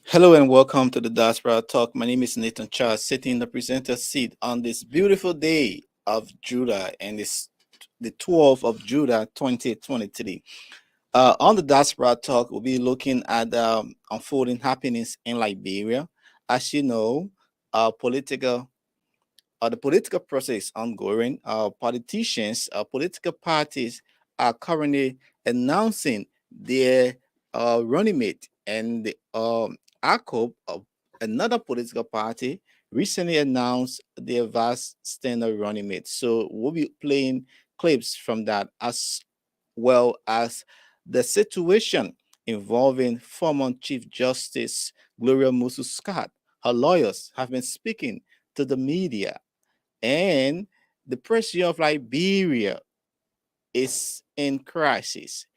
Hello and welcome to the Diaspora Talk. My name is Nathan Charles, sitting in the presenter seat on this beautiful day of Judah, and it's the 12th of Judah 2023. On the Diaspora Talk, we'll be looking at unfolding happenings in Liberia. As you know, political the political process is ongoing. Politicians, political parties are currently announcing their running mate, and the ACOP, another political party, recently announced their vast standard running mate. So we'll be playing clips from that, as well as the situation involving former Chief Justice Gloria Musu Scott. Her lawyers have been speaking to the media, and the president of Liberia is in crisis.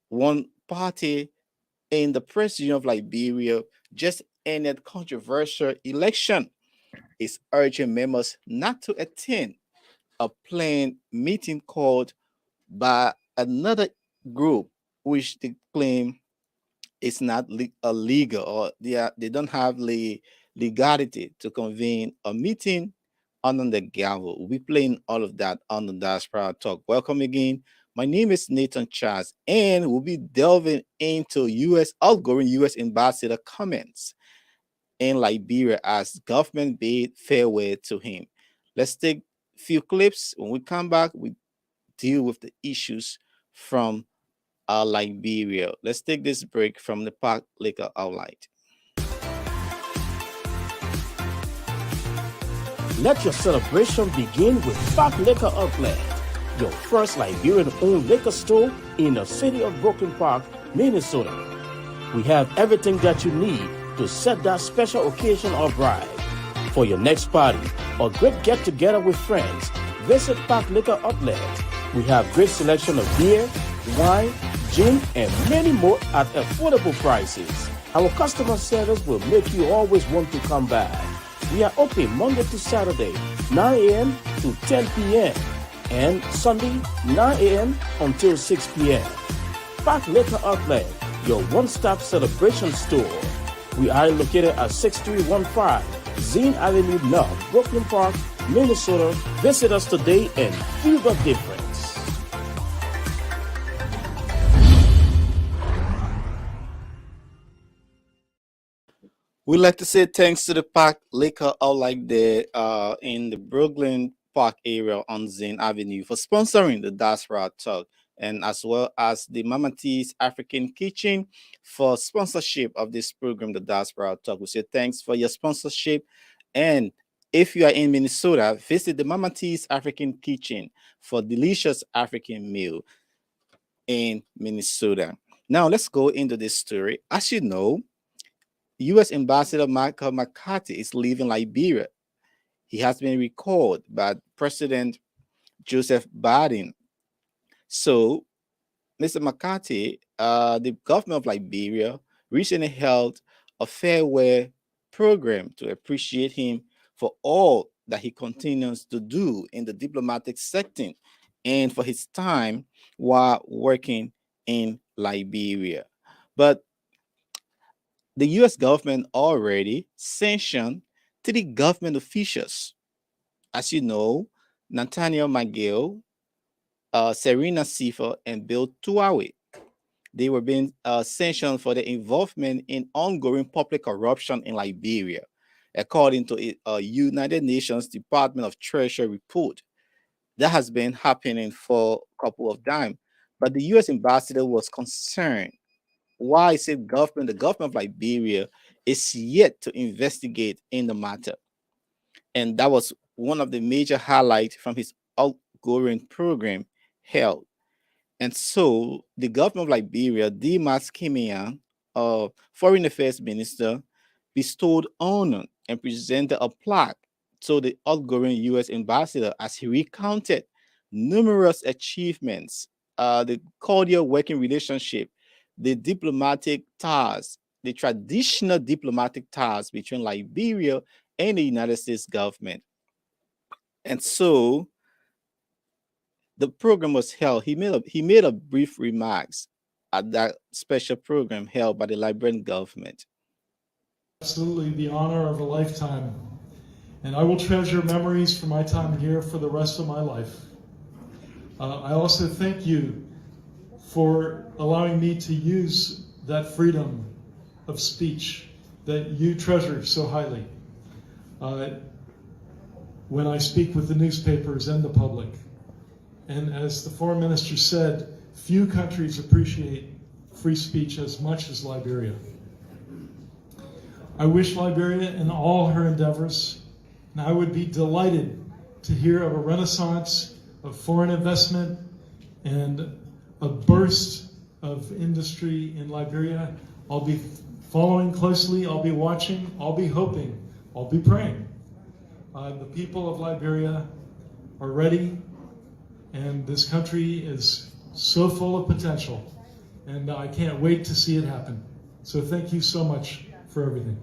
One party in the president of Liberia just ended controversial election is urging members not to attend a planned meeting called by another group, which they claim it's not illegal, or they don't have the legality to convene a meeting under the gavel. We'll be playing all of that on the Diaspora Talk. Welcome again. My name is Nathan Charles, and we'll be delving into outgoing U.S. ambassador comments in Liberia as government bid farewell to him. Let's take a few clips. When we come back, we deal with the issues from Liberia. Let's take this break from the Park Liquor Outlet. Let your celebration begin with Park Liquor Outlet, your first Liberian-owned liquor store in the city of Brooklyn Park, Minnesota. We have everything that you need to set that special occasion or bride. For your next party or great get-together with friends, visit Park Liquor Outlet. We have great selection of beer, wine, gin, and many more at affordable prices. Our customer service will make you always want to come back. We are open Monday to Saturday, 9 a.m. to 10 p.m. and Sunday, 9 a.m. until 6 p.m. Park Liquor Outlet, your one-stop celebration store. We are located at 6315 Zine Avenue North, Brooklyn Park, Minnesota. Visit us today and feel the difference. We'd like to say thanks to the Park Liquor Outlet there in the Brooklyn Park area on Zane Avenue for sponsoring the Diaspora Talk, and as well as the Mama T's African Kitchen for sponsorship of this program, the Diaspora Talk. We say thanks for your sponsorship. And if you are in Minnesota, visit the Mama T's African Kitchen for delicious African meal in Minnesota. Now let's go into this story. As you know, U.S. Ambassador Michael McCarthy is leaving Liberia. He has been recalled by President Joseph Biden. So, Mr. McCarthy, the government of Liberia recently held a farewell program to appreciate him for all that he continues to do in the diplomatic setting and for his time while working in Liberia. But the US government already sanctioned three government officials. As you know, Nathaniel McGill, Serena Sifa, and Bill Tuawe. They were being sanctioned for their involvement in ongoing public corruption in Liberia, according to a United Nations Department of Treasury report. That has been happening for a couple of times. But the US ambassador was concerned. Why is it the government of Liberia is yet to investigate in the matter? And that was one of the major highlights from his outgoing program held. And so the government of Liberia, Dimas Kimian, foreign affairs minister, bestowed honor and presented a plaque to the outgoing US ambassador as he recounted numerous achievements, the cordial working relationship, the diplomatic ties, the traditional diplomatic ties between Liberia and the United States government. And so the program was held. He made a brief remarks at that special program held by the Liberian government. Absolutely the honor of a lifetime. And I will treasure memories from my time here for the rest of my life. I also thank you for allowing me to use that freedom of speech that you treasure so highly when I speak with the newspapers and the public. And as the foreign minister said, few countries appreciate free speech as much as Liberia. I wish Liberia in all her endeavors, and I would be delighted to hear of a renaissance of foreign investment and a burst of industry in Liberia. I'll be following closely, I'll be watching, I'll be hoping, I'll be praying. The people of Liberia are ready, and this country is so full of potential, and I can't wait to see it happen. So thank you so much for everything.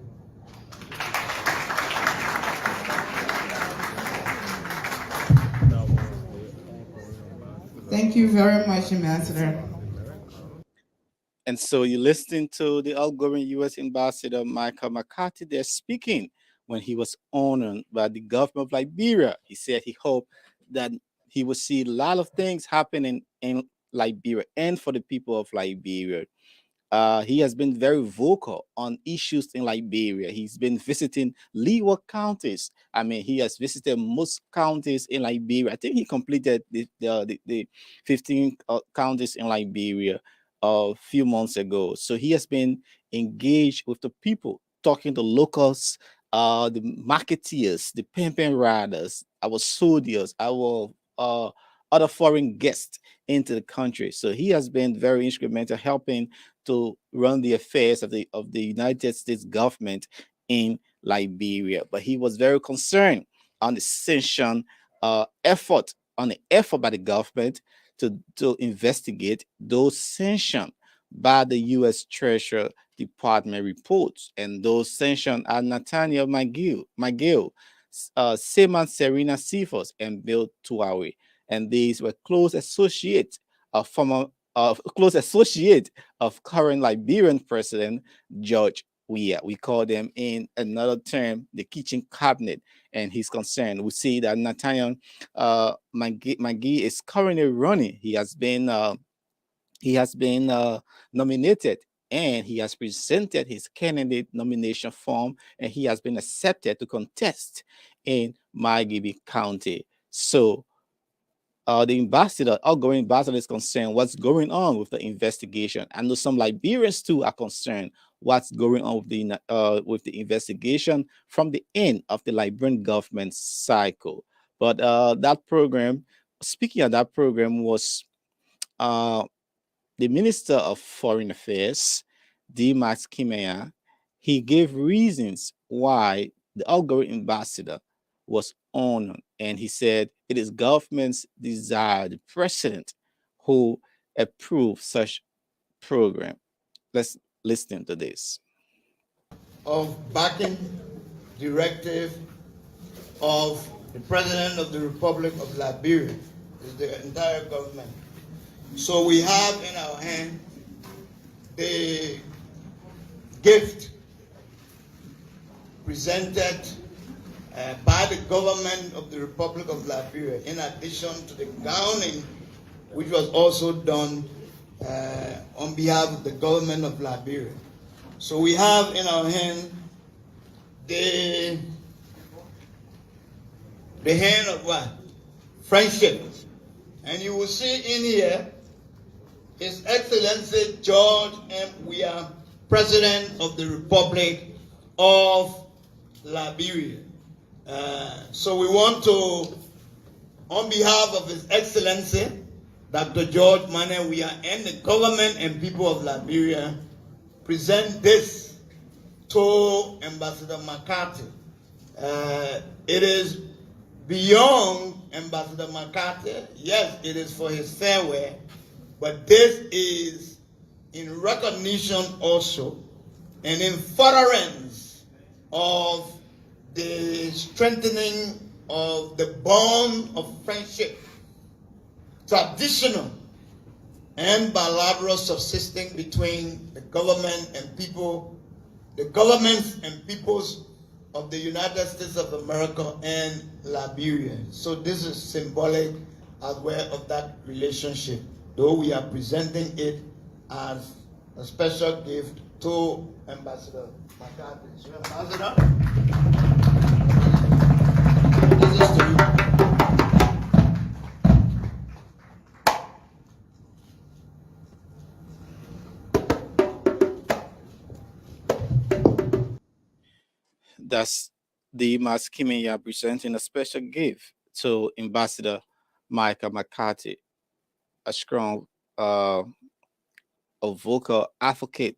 Thank you very much, Ambassador. And so you're listening to the outgoing U.S. Ambassador Michael McCarthy there speaking when he was honored by the government of Liberia. He said he hoped that he would see a lot of things happening in Liberia and for the people of Liberia. He has been very vocal on issues in Liberia. He's been visiting leeward counties. I mean, he has visited most counties in Liberia. I think he completed the 15 counties in Liberia a few months ago. So he has been engaged with the people, talking to locals, the marketeers, the pimping riders, our soldiers, our other foreign guests into the country. So he has been very instrumental helping to run the affairs of the United States government in Liberia. But he was very concerned on the sanction effort by the government to investigate those sanctions by the U.S. Treasury Department reports. And those sanctions are Nathaniel McGill, Seaman Serena Cephas, and Bill Tuawe. And these were close associates of current Liberian President George Weah. We call them in another term the kitchen cabinet, and he's concerned. We see that Nathaniel McGee is currently running. He has been nominated, and he has presented his candidate nomination form, and he has been accepted to contest in Margibi County. So the outgoing ambassador is concerned what's going on with the investigation. I know some Liberians too are concerned what's going on with the investigation from the end of the Liberian government cycle. But speaking of that program, was the Minister of Foreign Affairs, Dimas Kimea. He gave reasons why the outgoing ambassador was honored, and he said it is government's desire, the president who approved such program. Let's listen to this. Of backing directive of the President of the Republic of Liberia, is the entire government. So we have in our hand the gift presented by the government of the Republic of Liberia, in addition to the gowning, which was also done on behalf of the government of Liberia. So we have in our hand the hand of what? Friendship. And you will see in here His Excellency George M. Weah, President of the Republic of Liberia. So we want to, on behalf of His Excellency, Dr. George Mane Weah, and the government and people of Liberia, present this to Ambassador McCarthy. It is beyond Ambassador McCarthy. Yes, it is for his farewell, but this is in recognition also and in furtherance of the strengthening of the bond of friendship, traditional and bilateral subsisting between the government and people the governments and peoples of the United States of America and Liberia. So this is symbolic as well of that relationship, though we are presenting it as a special gift to Ambassador McCarthy. So, Ambassador, this is to you. That's the Maskimiya presenting a special gift to Ambassador Michael McCarthy, a strong, uh, a vocal advocate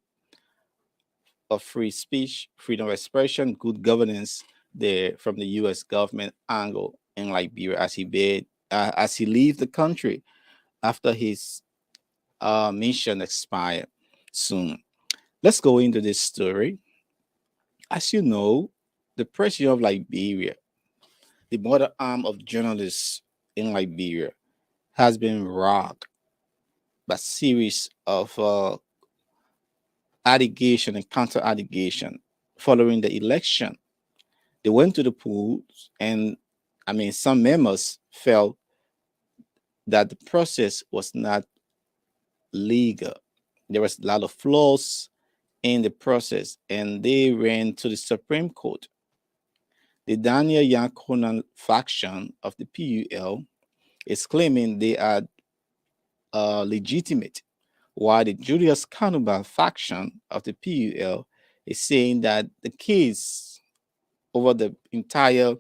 of free speech, freedom of expression, good governance there from the U.S. government angle in Liberia as he leaves the country after his mission expire soon. Let's go into this story. As you know, the president of Liberia, the mother arm of journalists in Liberia, has been rocked by series of allegation and counter allegation following the election. They went to the polls, and some members felt that the process was not legal. There was a lot of flaws in the process, and they ran to the Supreme Court. The Daniel Yankonan faction of the PUL is claiming they are legitimate, while the Julius Kanuba faction of the PUL is saying that the case over the entire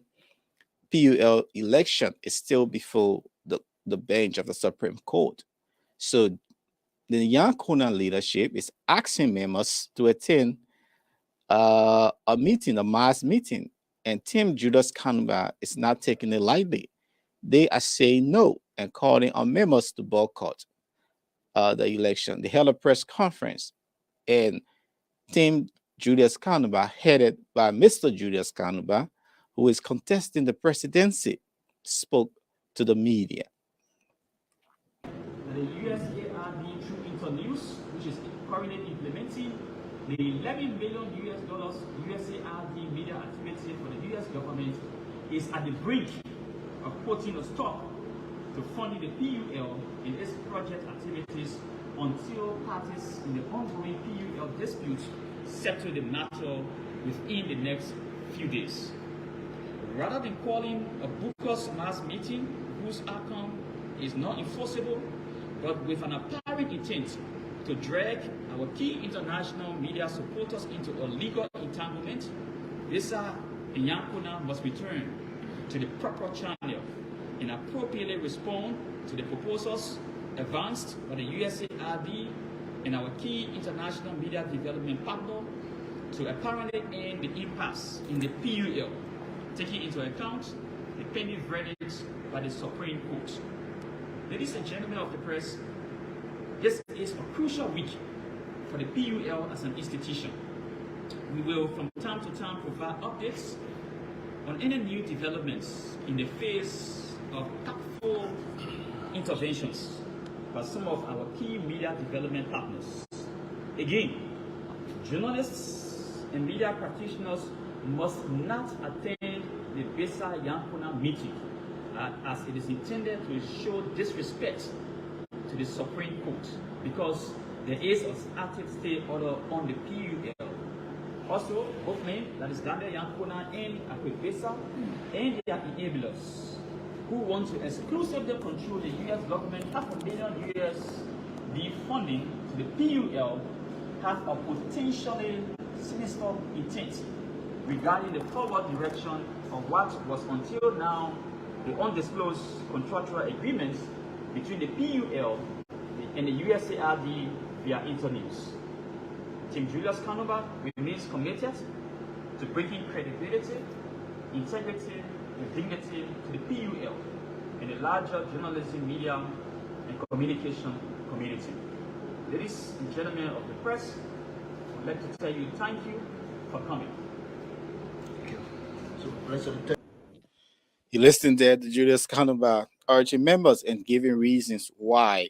PUL election is still before the bench of the Supreme Court. So the Yankonan leadership is asking members to attend a meeting, a mass meeting, and Tim Judas Kanuba is not taking it lightly. They are saying no and calling on members to boycott the election. They held a press conference, and Tim Julius Kanuba, headed by Mr. Julius Kanuba, who is contesting the presidency, spoke to the media. The USAID through Internews, which is currently implementing the $11 million USAID media activity for the US government, is at the brink of putting a stop to funding the PUL in its project activities until parties in the ongoing PUL dispute settle the matter within the next few days. Rather than calling a Booker's mass meeting whose outcome is not enforceable, but with an apparent intent to drag our key international media supporters into a legal entanglement, Visa and Yankuna must return to the proper channel and appropriately respond to the proposals advanced by the USAID and our key international media development partner to apparently end the impasse in the PUL, taking into account the pending verdict by the Supreme Court. Ladies and gentlemen of the press, this is a crucial week for the PUL as an institution. We will from time to time provide updates on any new developments in the face of tactful interventions by some of our key media development partners. Again, journalists and media practitioners must not attend the Besa Yankuna meeting as it is intended to show disrespect to the Supreme Court because there is an active stay order on the PUL. Also, both men, that is Daniel Yankuna and Akwe Besa, and their enablers who want to exclusively control the US government $500,000 USD funding to the PUL have a potentially sinister intent regarding the forward direction of what was until now the undisclosed contractual agreements between the PUL and the USAID via Internews. Team Julius Kanuba remains committed to bringing credibility, integrity, and dignity to the PUL and the larger journalism, media, and communication community. Ladies and gentlemen of the press, I'd like to tell you thank you for coming. Thank you. So, President, You listened there to Julius Kanuba urging members and giving reasons why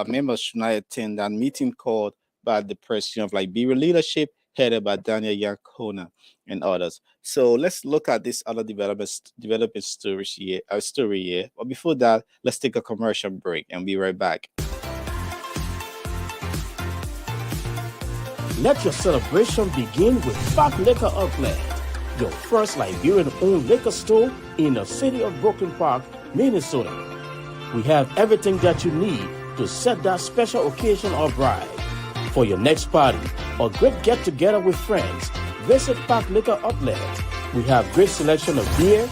members should not attend that meeting called by the president of Liberia leadership headed by Daniel Yankona and others. So let's look at this other development story here. But before that, let's take a commercial break and be right back. Let your celebration begin with Park Liquor Outlet, your first Liberian-owned liquor store in the city of Broken Park, Minnesota. We have everything that you need to set that special occasion or bride. For your next party or great get-together with friends, visit Park Liquor Outlet. We have great selection of beer,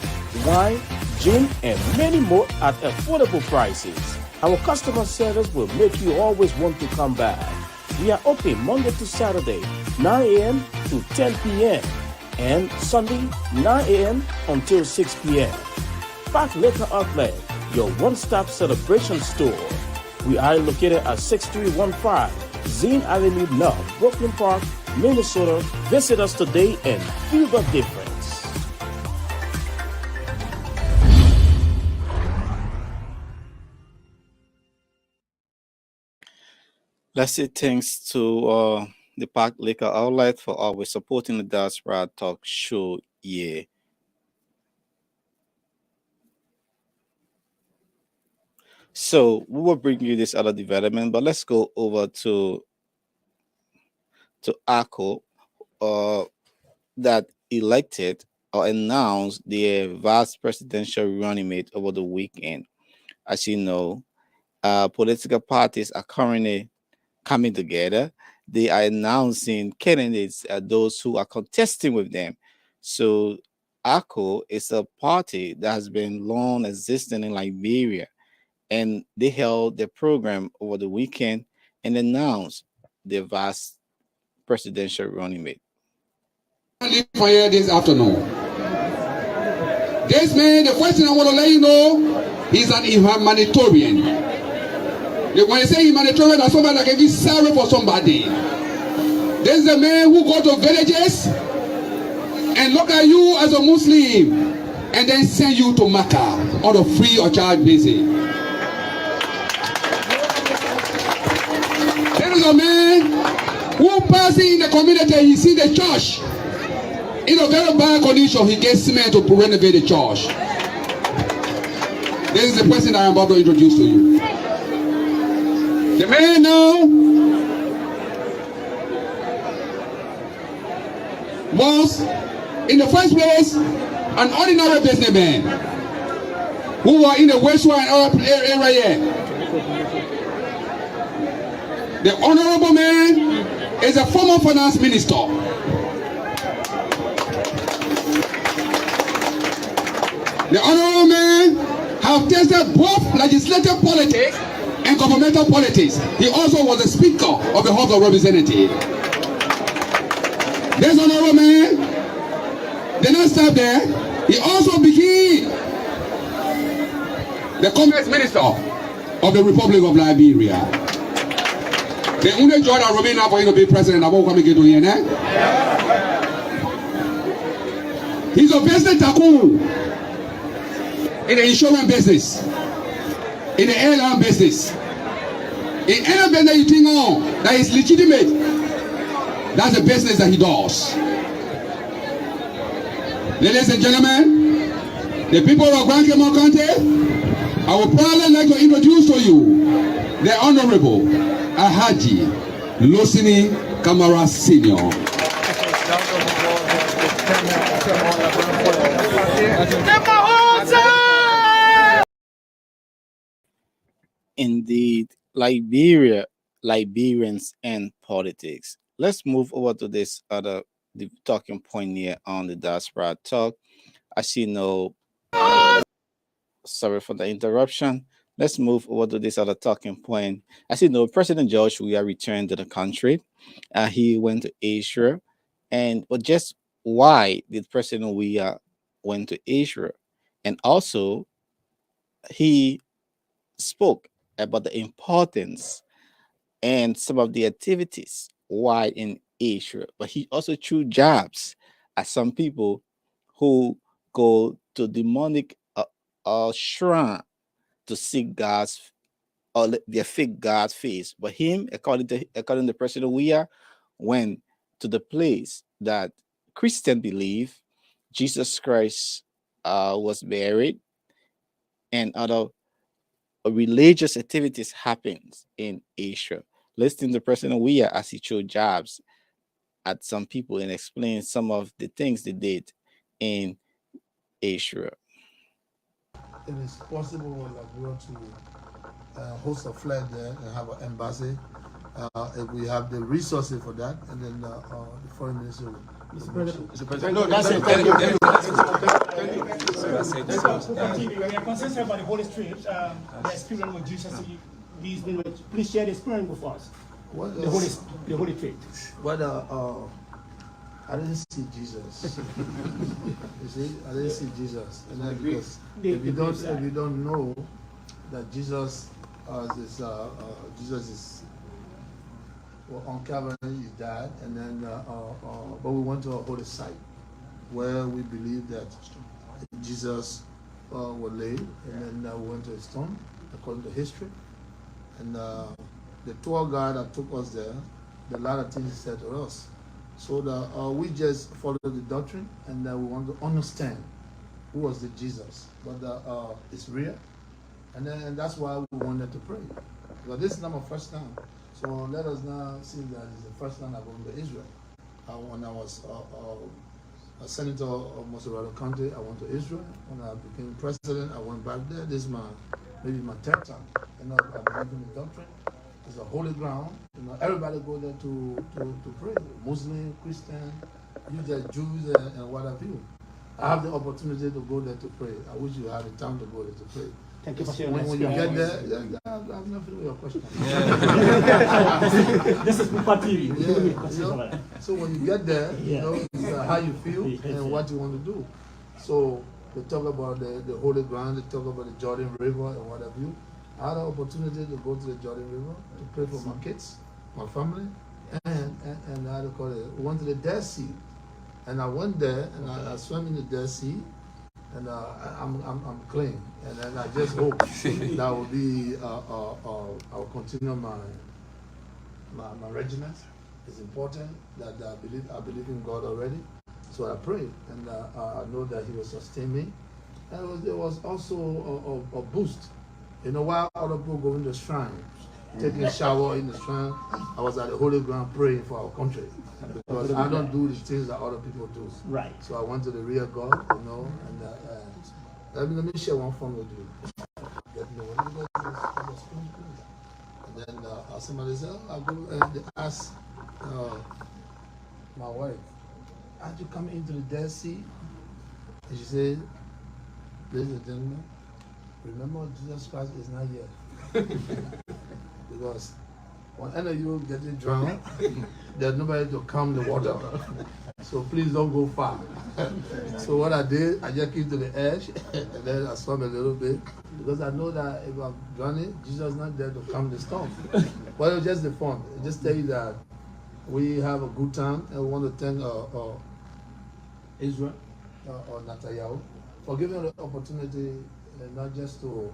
wine, gin, and many more at affordable prices. Our customer service will make you always want to come back. We are open Monday to Saturday, 9 a.m. to 10 p.m. and Sunday, 9 a.m. until 6 p.m. Park Liquor Outlet, your one-stop celebration store. We are located at 6315 Zine Avenue North, Brooklyn Park, Minnesota. Visit us today and feel the difference. Let's say thanks to the Park Liquor Outlet for always supporting the Diaspora Talk show. Yeah. So we will bring you this other development, but let's go over to ACO, that elected or announced their vice presidential running mate over the weekend. As you know, political parties are currently coming together. They are announcing candidates, those who are contesting with them. So ACO is a party that has been long existing in Liberia, and they held their program over the weekend and announced their vice presidential running mate. For here this afternoon. This man, the first thing I want to let you know, he's an humanitarian. When you say humanitarian, that's somebody that can be sorry for somebody. This is a man who go to villages and look at you as a Muslim and then send you to Mecca on a free or charge basis. There is a man who passing in the community, he see the church in a very bad condition, he gets cement to renovate the church. This is the person that I'm about to introduce to you. The man now was, in the first place, an ordinary businessman who was in the Western area. The honorable man is a former finance minister. The honorable man have tested both legislative politics and governmental politics. He also was the Speaker of the House of Representatives. This honorable man did not stop there. He also became the Commerce Minister of the Republic of Liberia. The only joy that remains now for him to be president. I won't come again to here now. He's a business tycoon. In the insurance business, in the airline business, in any business you think on that is legitimate, that's the business that he does. Ladies and gentlemen, the people of Grand Cayman County, I would proudly like to introduce to you the Honorable Alhaji Losini Kamara Senior. Indeed, Liberians and politics. Let's move over to this other talking point here on the Diaspora Talk. As you know, sorry for the interruption. Let's move over to this other talking point. As you know, President George Weah returned to the country. He went to Asia, but just why did President Weah went to Asia? And also, he spoke about the importance and some of the activities why in Asia, but he also threw jabs at some people who go to demonic shrine to seek God's or their fake God's face. But him, according to President Weah, went to the place that Christian believe Jesus Christ was buried, and other religious activities happens in Asia. Listing the President we are as he showed jobs at some people and explain some of the things they did in Asia. It is possible like we want to host a flight there and have an embassy. If we have the resources for that, and then the foreign ministry will. Mr. President. No, that's it. Thank you. We are concerned about the Holy Spirit, the experience with Jesus. Please share the experience with us. What, The Holy Spirit. Well, I didn't see Jesus. You see, I didn't see Jesus, and then because if you don't know that Jesus is on Calvary, he died, and then but we went to a holy site where we believe that Jesus was laid, and then we went to his tomb according to history, and the tour guide that took us there, a lot of things he said to us. So that we just follow the doctrine, and we want to understand who was the Jesus. But it's real, and that's why we wanted to pray. Because this is not my first time. So let us now see that it's the first time I've gone to Israel. When I was a senator of Moserado County, I went to Israel. When I became president, I went back there. This is maybe my third time. I believe in the doctrine. It's a holy ground. Everybody go there to pray. Muslim, Christian, you just Jews and what have you. I have the opportunity to go there to pray. I wish you had the time to go there to pray. Thank you for sharing. When you get there, I have nothing with your question. This is Pupa TV. So when you get there, how you feel and what you want to do. So they talk about the holy ground, they talk about the Jordan River and what have you. I had an opportunity to go to the Jordan River to pray for my kids, my family, and how to call it. We went to the Dead Sea, and I went there and I swam in the Dead Sea, and I'm clean, and then I just hope that will be I'll continue my regimen. It's important that I believe in God already, so I pray, and I know that He will sustain me. And there was also a boost. While other people go in the shrine, taking a shower in the shrine, I was at the holy ground praying for our country. Because I don't do the things that other people do. Right. So I went to the real God, and let me share one fun with you. And then somebody said, I go and ask my wife, how'd you come into the Dead Sea? And she said, ladies and gentlemen, remember, Jesus Christ is not here. Because when any of you getting drowned, there's nobody to calm the water. So please don't go far. So what I did, I just came to the edge, and then I swam a little bit, because I know that if I'm drowning, Jesus is not there to calm the storm. But it was just the fun. I just tell you that we have a good time, and we want to thank Israel or Netanyahu for giving us the opportunity. And not just to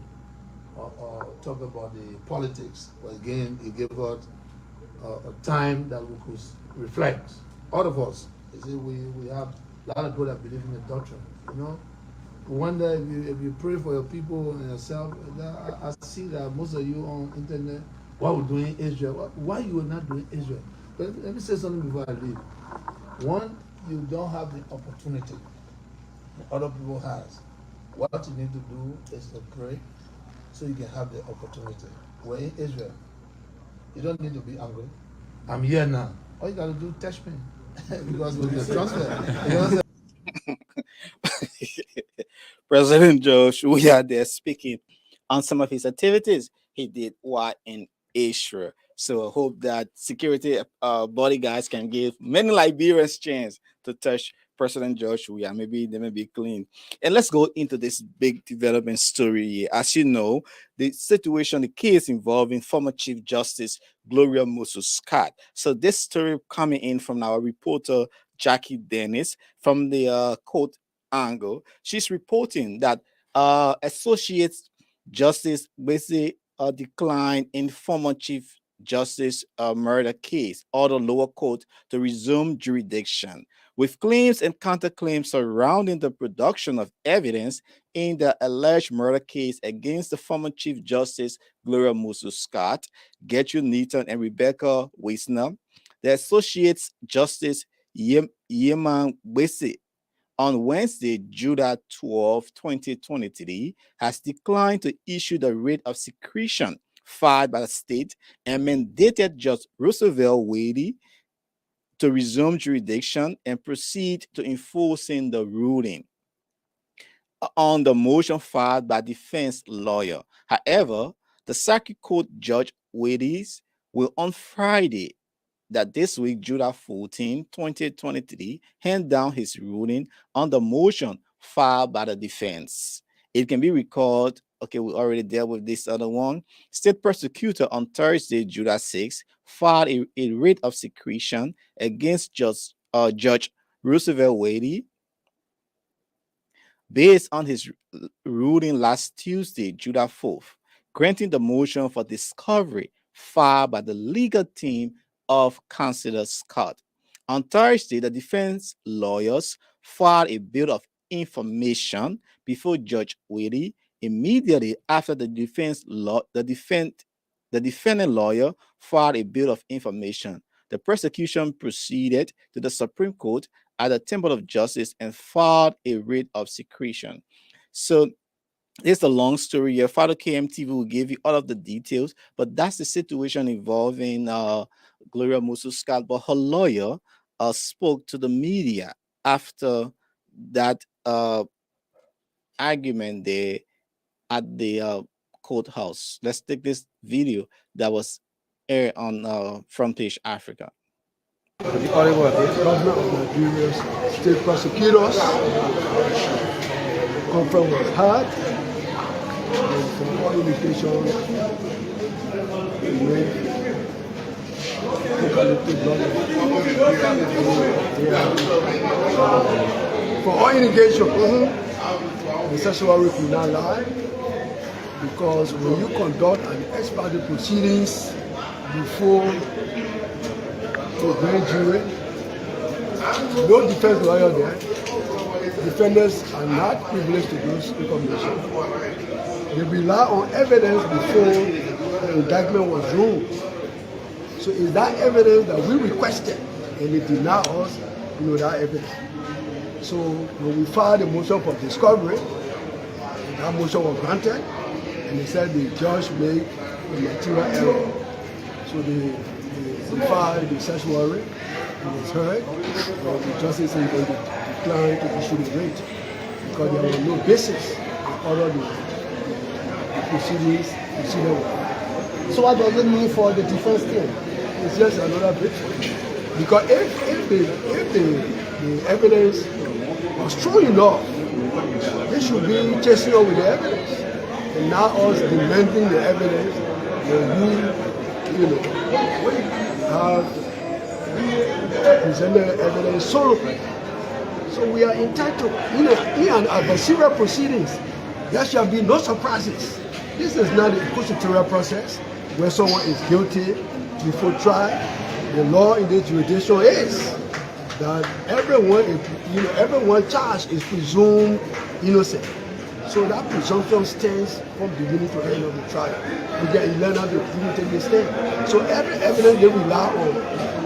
talk about the politics, but again, it gave us a time that we could reflect. All of us, you see, we have a lot of people that believe in the doctrine. Wonder if you pray for your people and yourself. I see that most of you on internet, what we're doing in Israel, why you are not doing Israel? But let me say something before I leave. One, you don't have the opportunity other people has. What you need to do is to pray so you can have the opportunity. We're in Israel. You don't need to be angry. I'm here now. All you got to do is touch me. Because with the transfer. President Josh, we are there speaking on some of his activities he did while in Asia. So I hope that security bodyguards can give many Liberians chance to touch President George Weah. Maybe they may be clean. And let's go into this big development story here. As you know, the situation, the case involving former Chief Justice Gloria Moses Scott. So this story coming in from our reporter Jackie Dennis from the court angle. She's reporting that Associate Justice basically declined in former Chief justice murder case, or the lower court to resume jurisdiction, with claims and counterclaims surrounding the production of evidence in the alleged murder case against the former Chief Justice Gloria Musu Scott, Gertrude Neaton, and Rebecca Wisner. The Associate Justice Yeman Wese on Wednesday, July 12, 2023, has declined to issue the writ of secretion filed by the state and mandated Judge Roosevelt Wade to resume jurisdiction and proceed to enforcing the ruling on the motion filed by defense lawyer. However, the Circuit Court Judge Wades will on Friday that this week, July 14, 2023, hand down his ruling on the motion filed by the defense. It can be recalled, okay, we already dealt with this other one. State prosecutor on Thursday, July 6, filed a writ of secretion against Judge Roosevelt Wade based on his ruling last Tuesday, July 4th, granting the motion for discovery filed by the legal team of Counselor Scott. On Thursday, the defense lawyers filed a bill of information before Judge Wade immediately after the defendant lawyer filed a bill of information. The prosecution proceeded to the Supreme Court at the Temple of Justice and filed a writ of secretion. So it's a long story here. Father KMTV will give you all of the details, but that's the situation involving Gloria Musu Scott. But her lawyer spoke to the media after that argument there at the courthouse. Let's take this video that was aired on Front Page Africa. The Honorable Governor of Nigeria's state prosecutors conference was hard, and from all indications, we made for all indications, the sexual rape will not lie, because when you conduct an expedited proceedings before the grand jury, no defense lawyer there, defendants are not privileged to those information. They rely on evidence before the indictment was ruled. So it's that evidence that we requested, and they deny us that evidence. So when we filed a motion for discovery, that motion was granted, and they said the judge made a material error. So they filed the search warrant, it was heard, but the justice said they declined to issue the writ because there was no basis to order the proceedings. So what does it mean for the defense team? It's just another victory. Because if the evidence was true enough, they should be chasing up with the evidence. And now us demanding the evidence, when you have presented evidence solely. So we are entitled, in an adversarial proceedings, there shall be no surprises. This is not a procedural process where someone is guilty before trial. The law in the jurisdiction is that everyone charged is presumed innocent. So that presumption stands from beginning to end of the trial. We get 11 to take the stand. So every evidence they rely on,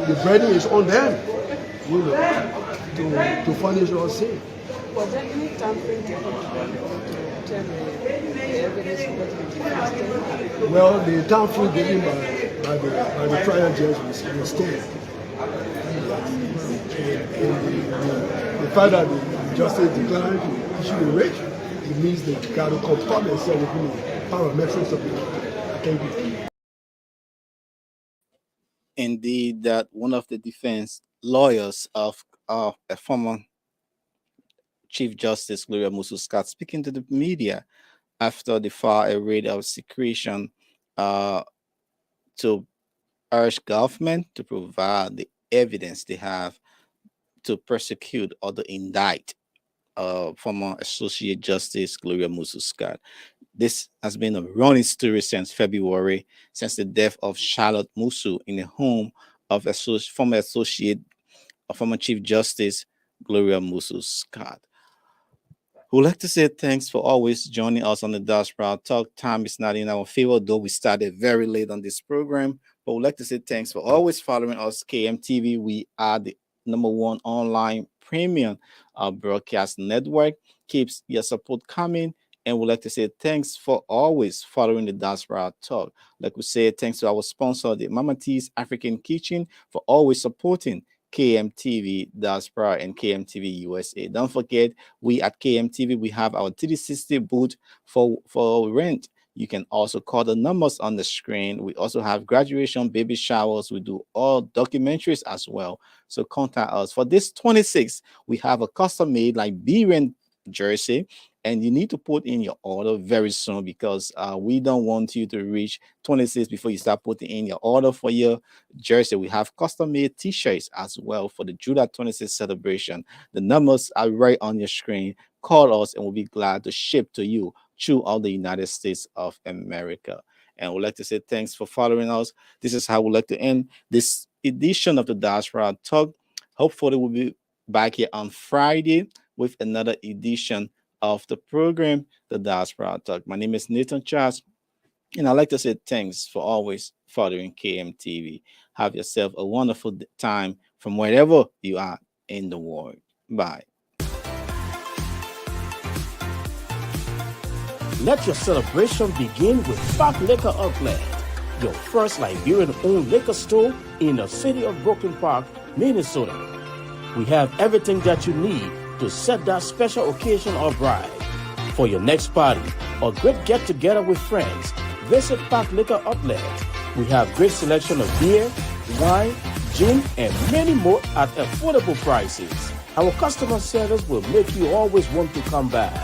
the burden is on them, to punish or sin. Was there any time frame to tell the evidence what the defense stand? Well, the time frame given by the trial judge was stand. The fact that the justice declined to issue the writ, it means they got to conform themselves within the parametrics of the law. Thank you. Indeed, that one of the defense lawyers of a former Chief Justice Gloria Musu Scott speaking to the media after the file a writ of secretion to urge government to provide the evidence they have to persecute or to indict former Associate Justice Gloria Musu Scott. This has been a running story since February, since the death of Charlotte Musu in the home of former Associate former Chief Justice Gloria Musu Scott. We'd like to say thanks for always joining us on the Diaspora Talk. Time is not in our favor, though we started very late on this program. But we'd like to say thanks for always following us, KMTV. We are the #1 online premium broadcast network. Keeps your support coming. And we'd like to say thanks for always following the Diaspora Talk. Like we say, thanks to our sponsor, the Mama T's African Kitchen, for always supporting KMTV Diaspora and KMTV USA. Don't forget, we at KMTV, we have our 360 booth for rent. You can also call the numbers on the screen. We also have graduation, baby showers. We do all documentaries as well. So contact us. For this 26, we have a custom made like B-Rent jersey, and you need to put in your order very soon because we don't want you to reach 26 before you start putting in your order for your jersey. We have custom made t-shirts as well for the July 26 celebration. The numbers are right on your screen. Call us and we'll be glad to ship to you throughout the United States of America. And we'd like to say thanks for following us. This is how we'd like to end this edition of the Diaspora Talk. Hopefully we'll be back here on Friday with another edition of the program, the Diaspora Talk. My name is Nathan Charles, and I'd like to say thanks for always following KMTV. Have yourself a wonderful time from wherever you are in the world. Bye. Let your celebration begin with Park Liquor Outlet, your first Liberian-owned liquor store in the city of Brooklyn Park, Minnesota. We have everything that you need to set that special occasion or bride. For your next party or great get-together with friends, visit Park Liquor Outlet. We have great selection of beer, wine, gin, and many more at affordable prices. Our customer service will make you always want to come back.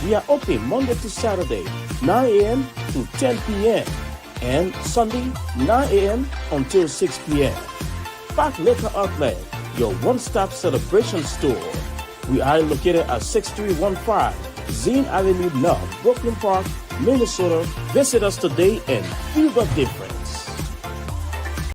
We are open Monday to Saturday, 9 a.m. to 10 p.m. and Sunday, 9 a.m. until 6 p.m. Park Liquor Outlet, your one-stop celebration store. We are located at 6315 Zine Avenue North, Brooklyn Park, Minnesota. Visit us today and feel the difference.